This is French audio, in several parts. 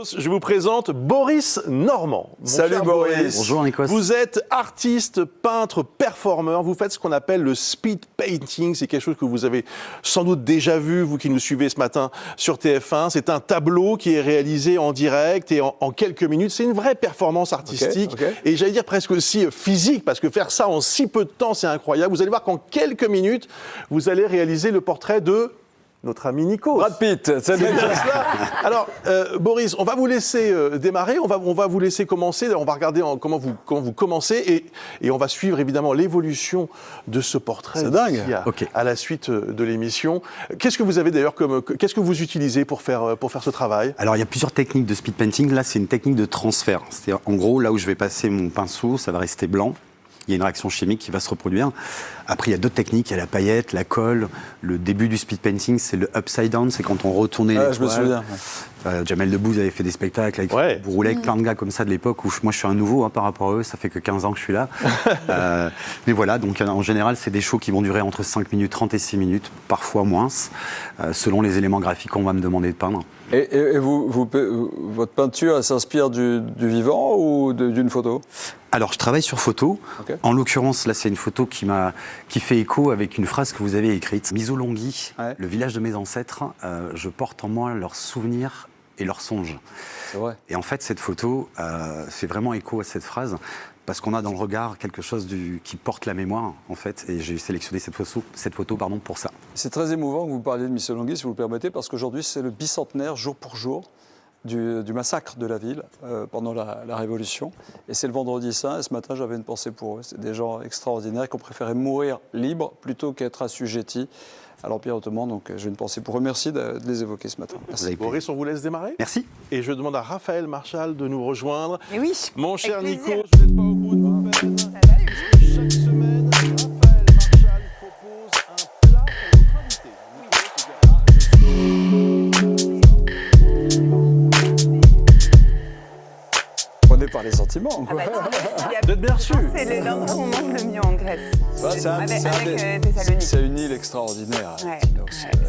Nikos, je vous présente Boris Normand. Salut Boris. Bonjour Nikos. Vous êtes artiste, peintre, performeur. Vous faites ce qu'on appelle le speed painting. C'est quelque chose que vous avez sans doute déjà vu, vous qui nous suivez ce matin sur TF1. C'est un tableau qui est réalisé en direct et en quelques minutes. C'est une vraie performance artistique et j'allais dire presque aussi physique, parce que faire ça en si peu de temps, c'est incroyable. Vous allez voir qu'en quelques minutes, vous allez réaliser le portrait de notre ami Nikos. Brad Pitt, c'est bien cela. Alors, Boris, on va vous laisser démarrer, on va vous laisser commencer, on va regarder comment vous commencez et on va suivre évidemment l'évolution de ce portrait. C'est dingue. À la suite de l'émission. Qu'est-ce que vous avez d'ailleurs qu'est-ce que vous utilisez pour faire ce travail? Alors, il y a plusieurs techniques de speed painting. Là, c'est une technique de transfert. C'est-à-dire, en gros, là où je vais passer mon pinceau, ça va rester blanc. Il y a une réaction chimique qui va se reproduire. Après, il y a d'autres techniques. Il y a la paillette, la colle. Le début du speed painting, c'est le upside down. C'est quand on retournait les je me souviens. Jamel Debbouze avait fait des spectacles avec vous roulez avec plein de gars comme ça de l'époque où moi je suis un nouveau par rapport à eux. Ça fait que 15 ans que je suis là. Mais voilà, donc en général, c'est des shows qui vont durer entre 5 minutes 30 et 6 minutes, parfois moins, selon les éléments graphiques qu'on va me demander de peindre. Et votre peinture, elle s'inspire du vivant ou d'une photo? Alors, je travaille sur photo. En l'occurrence, là, c'est une photo qui fait écho avec une phrase que vous avez écrite. Missolonghi, le village de mes ancêtres, je porte en moi leurs souvenirs et leurs songes. C'est vrai. Et en fait, cette photo fait vraiment écho à cette phrase, parce qu'on a dans le regard quelque chose qui porte la mémoire, en fait, et j'ai sélectionné cette photo pour ça. C'est très émouvant que vous parliez de Missolonghi, si vous le permettez, parce qu'aujourd'hui, c'est le bicentenaire, jour pour jour, du massacre de la ville pendant la Révolution. Et c'est le vendredi saint, et ce matin, j'avais une pensée pour eux. C'est des gens extraordinaires qui ont préféré mourir libres plutôt qu'être assujettis à l'Empire ottoman. Donc j'ai une pensée pour eux. Merci de les évoquer ce matin. Merci. Boris, on vous laisse démarrer. Merci. Et je demande à Raphaël Marchal de nous rejoindre. Et oui, mon cher Nikos, plaisir. vous n'êtes pas au bout de vos peines. Chaque semaine, Raphaël Marchal propose un plat pour notre invité. Prenez par les sentiments. Vous êtes bien reçu. C'est l'endroit où on mange le mieux en Grèce. Avec Thessalonique. C'est une île extraordinaire.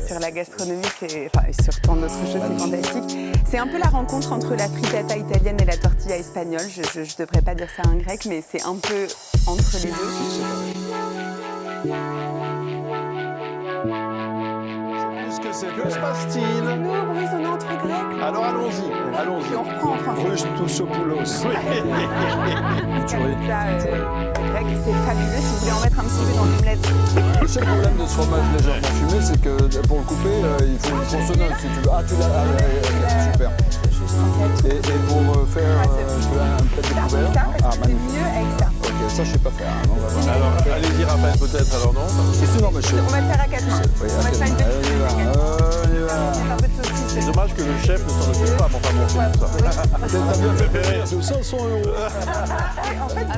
Sur la gastronomie, et sur tant d'autres choses, c'est fantastique. C'est un peu la rencontre entre la frittata italienne et la tortilla espagnole. Je ne devrais pas dire ça en grec, mais c'est un peu entre les deux. Que se passe-t-il? Nous, Boris, on est entre grecs. Alors allons-y. Et on reprend en français. Rustoussopoulos. Grec, c'est fabuleux. Si vous voulez en mettre un petit peu dans l'omelette. Le seul problème de ce fromage légèrement fumé, c'est que pour le couper, il faut une tronçonneuse si tu veux. Ah, tu l'as. Super. Et pour faire un plat découvert. C'est mieux avec ça. Ok, ça je sais pas faire. Alors, allez-y Raphaël peut-être, alors non? Non, mais On va le faire à 4 mains. On va faire une petite un peu de saucisse. C'est dommage que le chef ne s'en occupe pas pour pas montrer tout ça. T'as bien fait. C'est 500 €. En fait,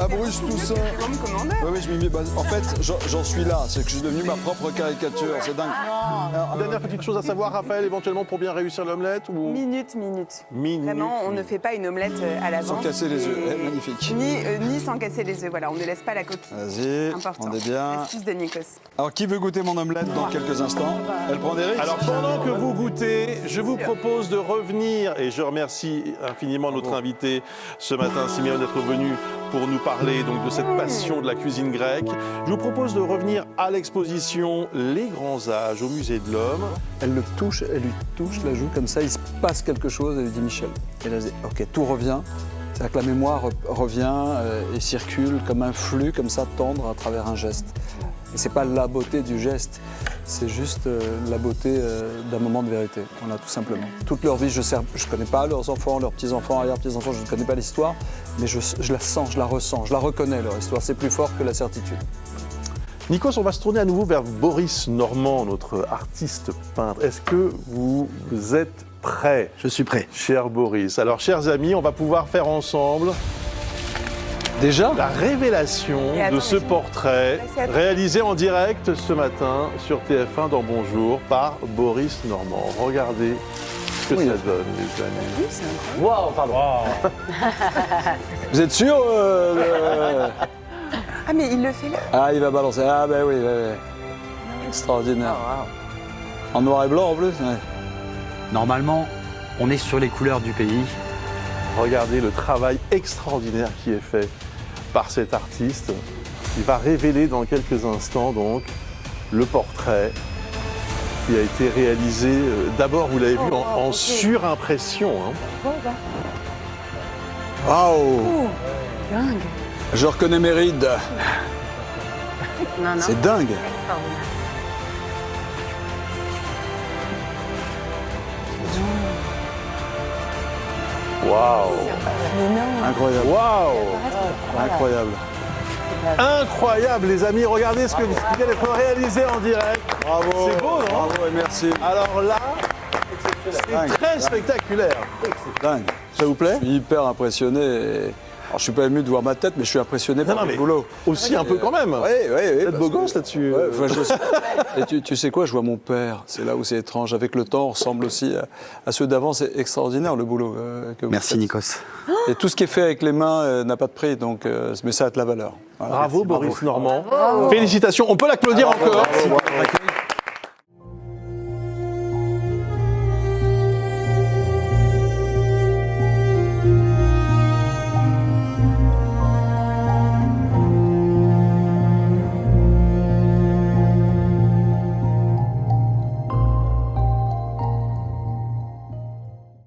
à Bruce, tout ça. comme commandeur. Oui, je m'y mets. En fait, j'en suis là. C'est que je suis devenu ma propre caricature. C'est dingue. Dernière petite chose à savoir, Raphaël, éventuellement pour bien réussir l'omelette ou... Minute. Vraiment, on ne fait pas une omelette à l'avance. Sans casser les œufs. Magnifique. Ni sans casser les œufs. Voilà, on ne laisse pas la coquille. Vas-y, Important. on est bien. Astuce de Nikos. Alors, qui veut goûter mon omelette dans quelques instants? Elle prend des risques. Alors pendant que vous goûtez, je vous propose de revenir, et je remercie infiniment notre invité ce matin, Siméon, d'être venu pour nous parler donc de cette passion de la cuisine grecque. Je vous propose de revenir à l'exposition Les Grands Âges au Musée de l'Homme. Elle lui touche la joue comme ça, il se passe quelque chose, elle lui dit Michel. Et là, elle dit, ok, tout revient. C'est-à-dire que la mémoire revient et circule comme un flux, comme ça, tendre à travers un geste. Et c'est pas la beauté du geste, c'est juste la beauté d'un moment de vérité. Voilà, tout simplement. Toute leur vie, je connais pas leurs enfants, leurs petits-enfants, arrière-petits-enfants, je ne connais pas l'histoire, mais je la sens, je la ressens, je la reconnais, leur histoire. C'est plus fort que la certitude. Nikos, on va se tourner à nouveau vers Boris Normand, notre artiste peintre. Est-ce que vous êtes prêt? Je suis prêt. Cher Boris. Alors, chers amis, on va pouvoir faire ensemble déjà la révélation de ce portrait réalisé en direct ce matin sur TF1 dans Bonjour par Boris Normand. Regardez ce que ça donne, les amis. Waouh, pardon. Vous êtes sûr Ah, mais il le fait là. Ah, il va balancer. Ah, ben oui. Extraordinaire. En noir et blanc en plus. Normalement, On est sur les couleurs du pays. Regardez le travail extraordinaire qui est fait par cet artiste. Il va révéler dans quelques instants donc le portrait qui a été réalisé. D'abord, vous l'avez vu en surimpression. Hein. Waouh! Dingue. Je reconnais mes rides. Non, non. C'est dingue. Waouh! Incroyable. Waouh! Incroyable. Incroyable, les amis. Regardez ce que vient d'être réalisé en direct. Bravo. C'est beau, non? Bravo et merci. Alors là, Dingue. c'est très spectaculaire. Dingue. Ça vous plaît? Je suis hyper impressionné. Alors, je suis pas ému de voir ma tête, mais je suis impressionné par le boulot. Aussi un peu quand même. Oui. Vous êtes beau gosse là-dessus. Ouais, enfin, et tu sais quoi, je vois mon père. C'est là où c'est étrange. Avec le temps, on ressemble aussi à ceux d'avant. C'est extraordinaire le boulot que vous Merci faites. Nikos. Et tout ce qui est fait avec les mains n'a pas de prix, donc mais ça a de la valeur. Voilà. Bravo Boris Normand. Félicitations. On peut l'applaudir encore. Bravo.